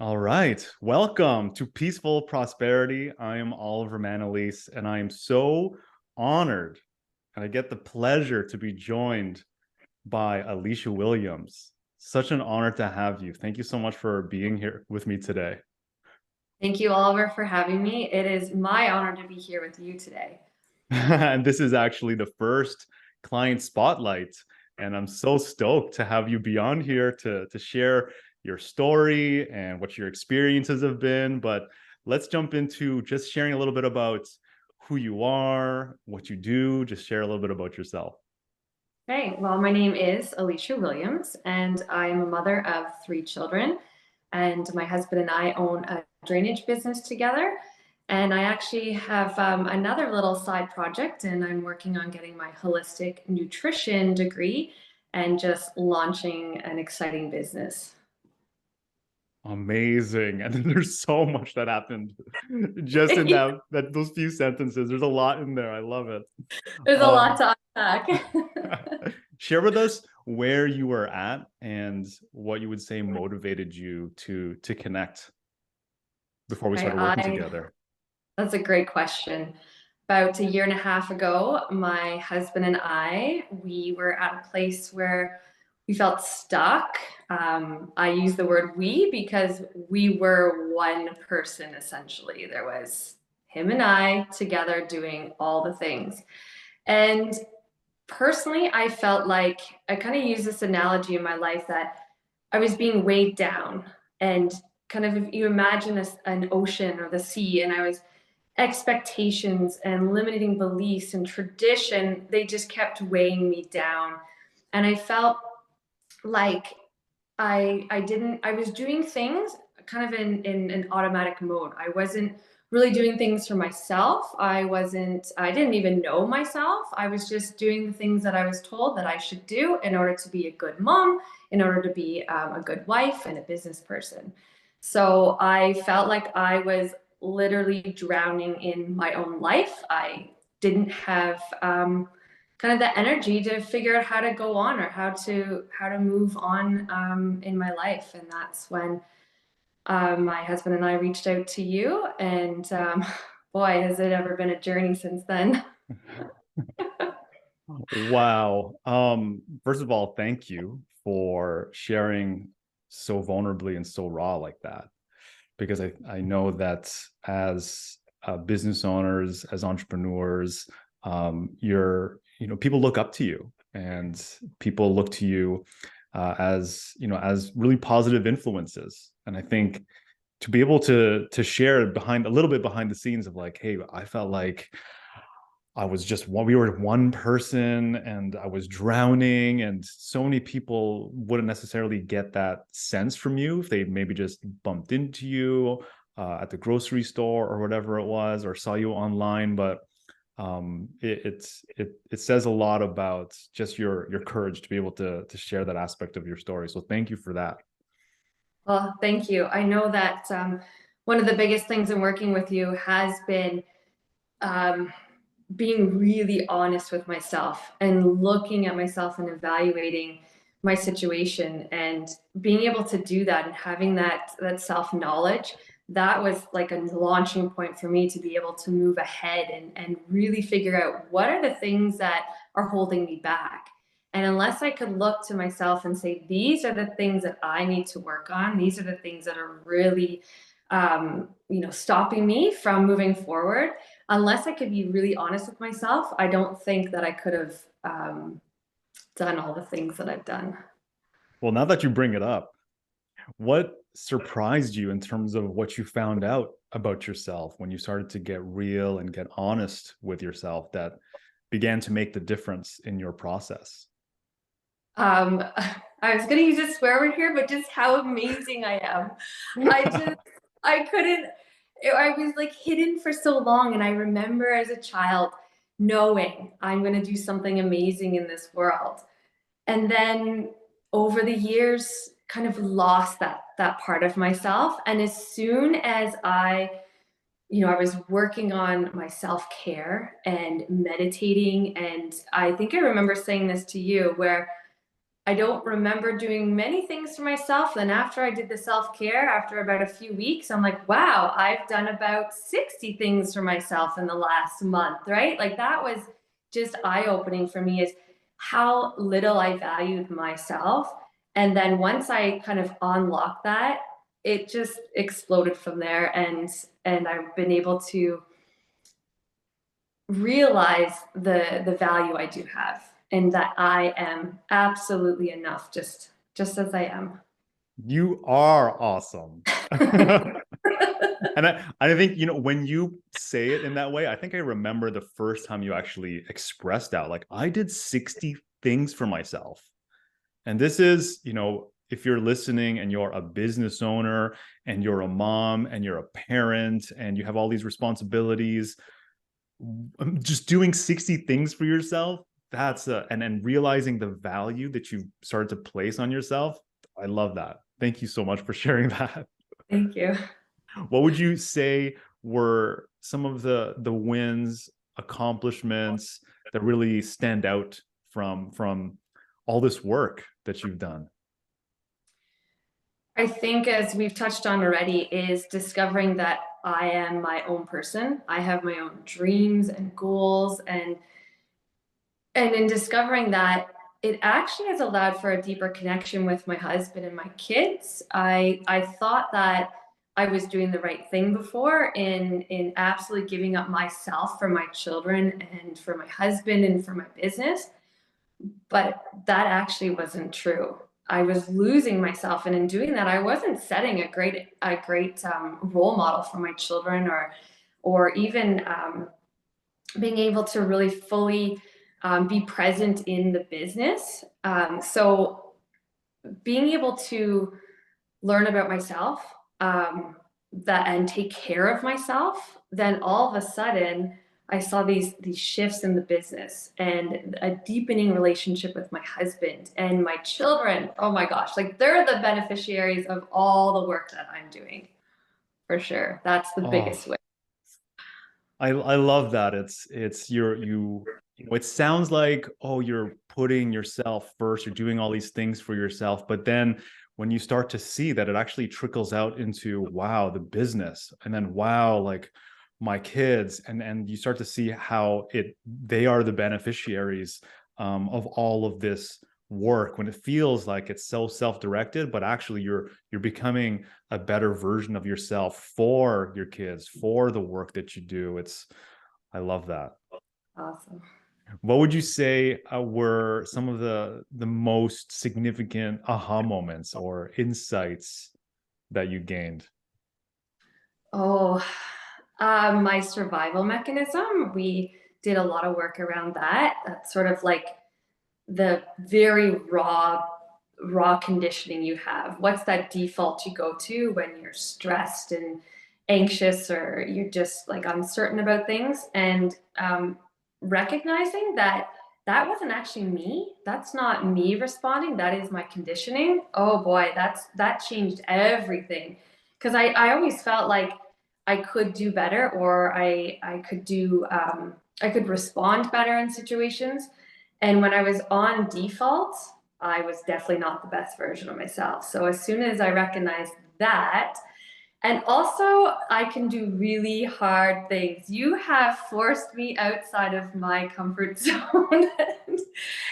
All right. Welcome to Peaceful Prosperity. I am Oliver Manalese, and I am so honored and I get the pleasure to be joined by Alisia Williams. Such an honor to have you. Thank you so much for being here with me today. Thank you, Oliver, for having me. It is my honor to be here with you today. And this is actually the first client spotlight. And I'm so stoked to have you be on here to share your story and what your experiences have been. But let's jump into just sharing a little bit about who you are, what you do. Just share a little bit about yourself. Okay, well, my name is Alisia Williams, and I am a mother of three children. And my husband and I own a drainage business together. And I actually have another little side project, and I'm working on getting my holistic nutrition degree and just launching an exciting business. Amazing. And then there's so much that happened just in that those few sentences. There's a lot in there. I love it. There's a lot Um, to unpack. Share with us where you were at and what you would say motivated you to connect before we Okay, started working together. that's a great question. About a year and a half ago, my husband and we were at a place where we felt stuck. I use the word we because we were one person essentially. There was him and I together doing all the things. And personally, I felt like I kind of use this analogy in my life that I was being weighed down. And kind of if you imagine an ocean or the sea, and I was expectations and limiting beliefs and tradition, they just kept weighing me down. And I felt like I was doing things kind of in an automatic mode. I wasn't really doing things for myself. I didn't even know myself. I was just doing the things that I was told that I should do in order to be a good mom, in order to be a good wife and a business person. So I felt like I was literally drowning in my own life. I didn't have kind of the energy to figure out how to go on or how to move on in my life. And that's when my husband and I reached out to you. And boy, has it ever been a journey since then. Wow. First of all, thank you for sharing so vulnerably and so raw like that. Because I know that as business owners, as entrepreneurs, people look up to you and people look to you as really positive influences. And I think to be able to share behind a little bit behind the scenes of like, hey, I felt like we were one person and I was drowning, and so many people wouldn't necessarily get that sense from you if they maybe just bumped into you at the grocery store or whatever it was, or saw you online. But it says a lot about just your courage to be able to share that aspect of your story. So thank you for that. Well, thank you. I know that one of the biggest things in working with you has been um, being really honest with myself and looking at myself and evaluating my situation and being able to do that and having that self knowledge. That was like a launching point for me to be able to move ahead and really figure out what are the things that are holding me back. And unless I could look to myself and say, these are the things that I need to work on, these are the things that are really stopping me from moving forward. Unless I could be really honest with myself, I don't think that I could have done all the things that I've done. Well, now that you bring it up, what surprised you in terms of what you found out about yourself when you started to get real and get honest with yourself that began to make the difference in your process? Um, I was going to use a swear word here, but just how amazing I am. I just, I couldn't, I was like hidden for so long. And I remember as a child knowing I'm going to do something amazing in this world. And then over the years, kind of lost that part of myself. And as soon as I was working on my self-care and meditating, and I think I remember saying this to you, where I don't remember doing many things for myself. Then after I did the self-care, after about a few weeks, I'm like, wow, I've done about 60 things for myself in the last month, right? Like that was just eye-opening for me, is how little I valued myself. And then once I kind of unlocked that, it just exploded from there. And I've been able to realize the value I do have, and that I am absolutely enough, just as I am. You are awesome. And I think, when you say it in that way, I think I remember the first time you actually expressed out, like, I did 60 things for myself. And this is, if you're listening and you're a business owner and you're a mom and you're a parent and you have all these responsibilities, just doing 60 things for yourself, and then realizing the value that you started to place on yourself. I love that. Thank you so much for sharing that. Thank you. What would you say were some of the wins, accomplishments that really stand out from all this work that you've done? I think, as we've touched on already, is discovering that I am my own person. I have my own dreams and goals, and in discovering that, it actually has allowed for a deeper connection with my husband and my kids. I thought that I was doing the right thing before in absolutely giving up myself for my children and for my husband and for my business, but that actually wasn't true. I was losing myself, and in doing that, I wasn't setting a great role model for my children, or even being able to really fully be present in the business. So being able to learn about myself, that and take care of myself, then all of a sudden I saw these shifts in the business and a deepening relationship with my husband and my children. Oh my gosh, like they're the beneficiaries of all the work that I'm doing, for sure. That's the Oh, biggest way. I love that. It sounds like, oh, you're putting yourself first, you're doing all these things for yourself, but then when you start to see that it actually trickles out into, wow, the business, and then wow, like my kids, and you start to see how they are the beneficiaries of all of this work, when it feels like it's so self-directed, but actually you're becoming a better version of yourself for your kids, for the work that you do. I love that. Awesome. What would you say were some of the most significant aha moments or insights that you gained? Oh, my survival mechanism. We did a lot of work around that. That's sort of like the very raw conditioning you have. What's that default you go to when you're stressed and anxious, or you're just like uncertain about things? And recognizing that that wasn't actually me. That's not me responding. That is my conditioning. Oh boy, that changed everything. Because I always felt like I could do better, or I could respond better in situations. And when I was on default, I was definitely not the best version of myself. So as soon as I recognized that, and also I can do really hard things. You have forced me outside of my comfort zone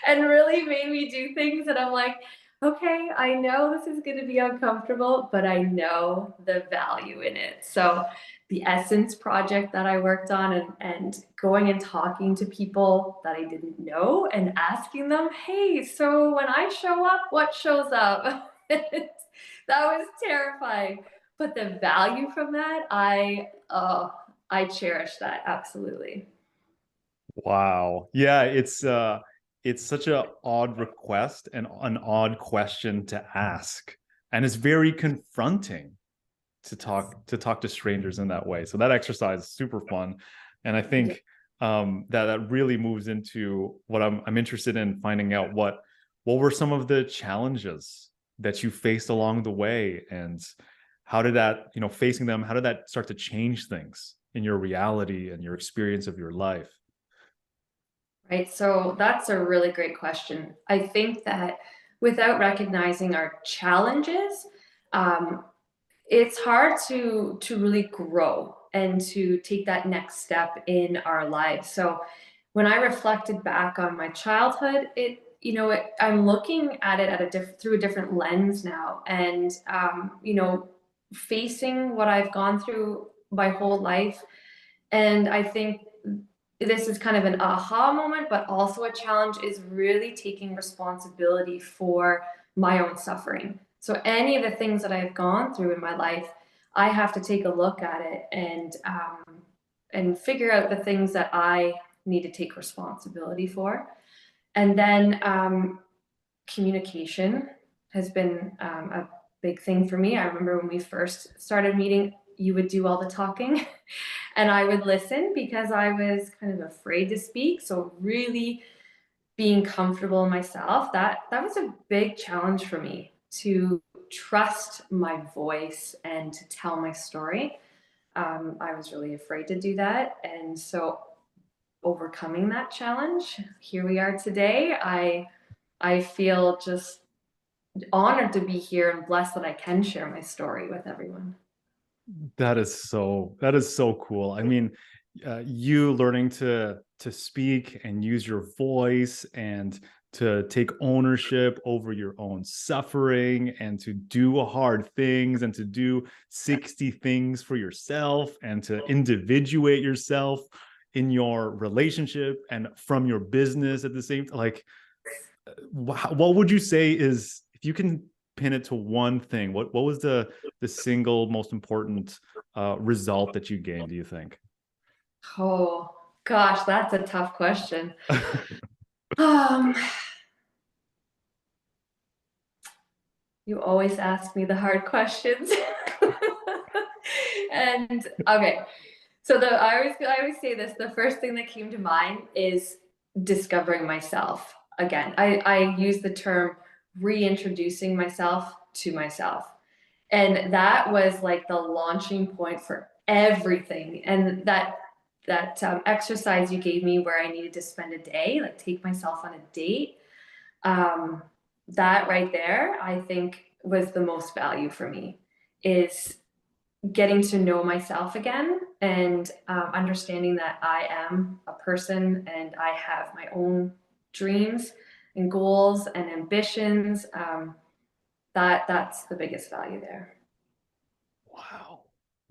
and really made me do things that I'm like, okay, I know this is going to be uncomfortable, but I know the value in it. So the Essence project that I worked on, and going and talking to people that I didn't know and asking them, hey, so when I show up, what shows up? That was terrifying. But the value from that, I cherish that absolutely. Wow. Yeah, it's such a odd request and an odd question to ask. And it's very confronting to talk to strangers in that way. So that exercise is super fun. And I Yeah. think that really moves into what I'm interested in finding out, what were some of the challenges that you faced along the way, and how did that, facing them, how did that start to change things in your reality and your experience of your life? Right. So that's a really great question. I think that without recognizing our challenges, um, it's hard to really grow and to take that next step in our lives. So when I reflected back on my childhood, I'm looking at it through a different lens now, and facing what I've gone through my whole life. And I think this is kind of an aha moment, but also a challenge, is really taking responsibility for my own suffering. So any of the things that I've gone through in my life, I have to take a look at it and figure out the things that I need to take responsibility for. And then communication has been a big thing for me. I remember when we first started meeting, you would do all the talking and I would listen because I was kind of afraid to speak. So really being comfortable in myself, that was a big challenge for me, to trust my voice and to tell my story. I was really afraid to do that. And so overcoming that challenge, here we are today. I feel just honored to be here and blessed that I can share my story with everyone. That is so cool. I mean, you learning to speak and use your voice and to take ownership over your own suffering and to do hard things and to do 60 things for yourself and to individuate yourself in your relationship and from your business at the same time. Like, what would you say is, if you can pin it to one thing, what was the single most important result that you gained, do you think? Oh gosh, that's a tough question. Um, you always ask me the hard questions. And okay, so I always say this. The first thing that came to mind is discovering myself again. I use the term reintroducing myself to myself. And that was like the launching point for everything. And that exercise you gave me where I needed to spend a day, like take myself on a date, um, that right there, I think was the most value for me, is getting to know myself again and understanding that I am a person and I have my own dreams and goals and ambitions. That's the biggest value there. Wow.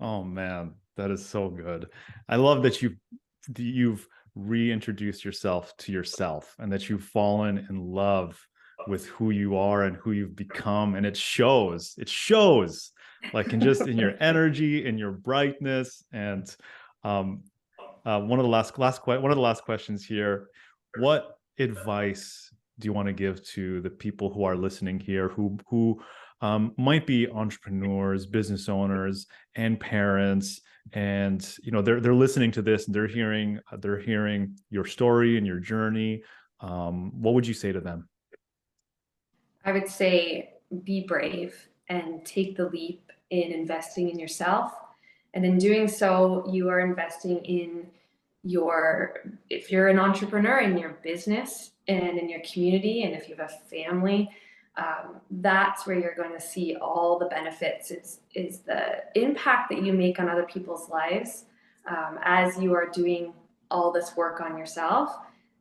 Oh man, that is so good. I love that you've reintroduced yourself to yourself and that you've fallen in love with who you are and who you've become, and it shows. It shows, like, in just in your energy, in your brightness. And um one of the one of the last questions here. What advice do you want to give to the people who are listening here, who might be entrepreneurs, business owners, and parents, and they're listening to this and they're hearing your story and your journey. What would you say to them? I would say be brave and take the leap in investing in yourself. And in doing so, you are investing in if you're an entrepreneur, in your business and in your community, and if you have a family, that's where you're going to see all the benefits. Is the impact that you make on other people's lives as you are doing all this work on yourself.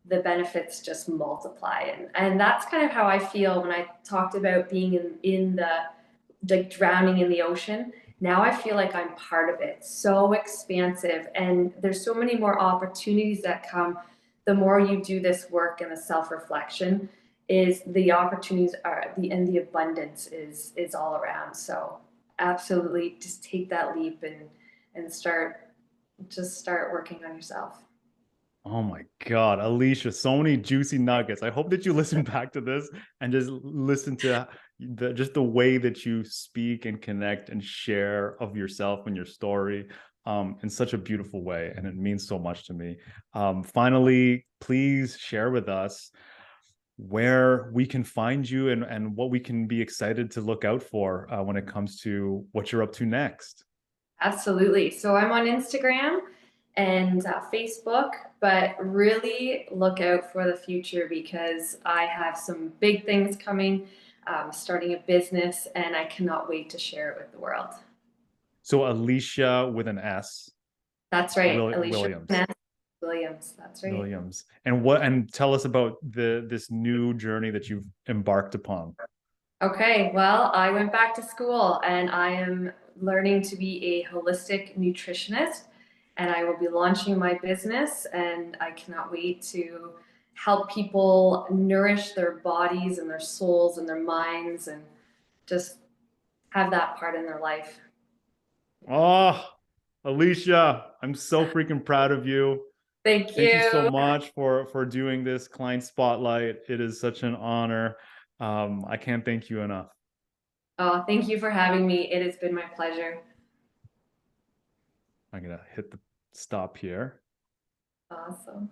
The benefits just multiply, and that's kind of how I feel when I talked about being in the drowning in the ocean. Now I feel like I'm part of it. So expansive, and there's so many more opportunities that come. The more you do this work and the self-reflection, is the opportunities are the abundance is all around. So absolutely, just take that leap and start working on yourself. Oh my God, Alisia, so many juicy nuggets. I hope that you listen back to this and just listen to the way that you speak and connect and share of yourself and your story in such a beautiful way. And it means so much to me. Finally, please share with us where we can find you and what we can be excited to look out for when it comes to what you're up to next. Absolutely. So I'm on Instagram and Facebook, but really look out for the future because I have some big things coming, starting a business, and I cannot wait to share it with the world. So Alicia with an S, That's right, Alisia Williams. Williams. That's right. Williams. And tell us about this new journey that you've embarked upon. Okay, well, I went back to school and I am learning to be a holistic nutritionist, and I will be launching my business, and I cannot wait to help people nourish their bodies and their souls and their minds and just have that part in their life. Oh, Alicia, I'm so freaking proud of you. Thank Thank you so you. much for doing this client spotlight. It is such an honor. I can't thank you enough. Oh, thank you for having me. It has been my pleasure. I'm gonna hit the stop here. Awesome.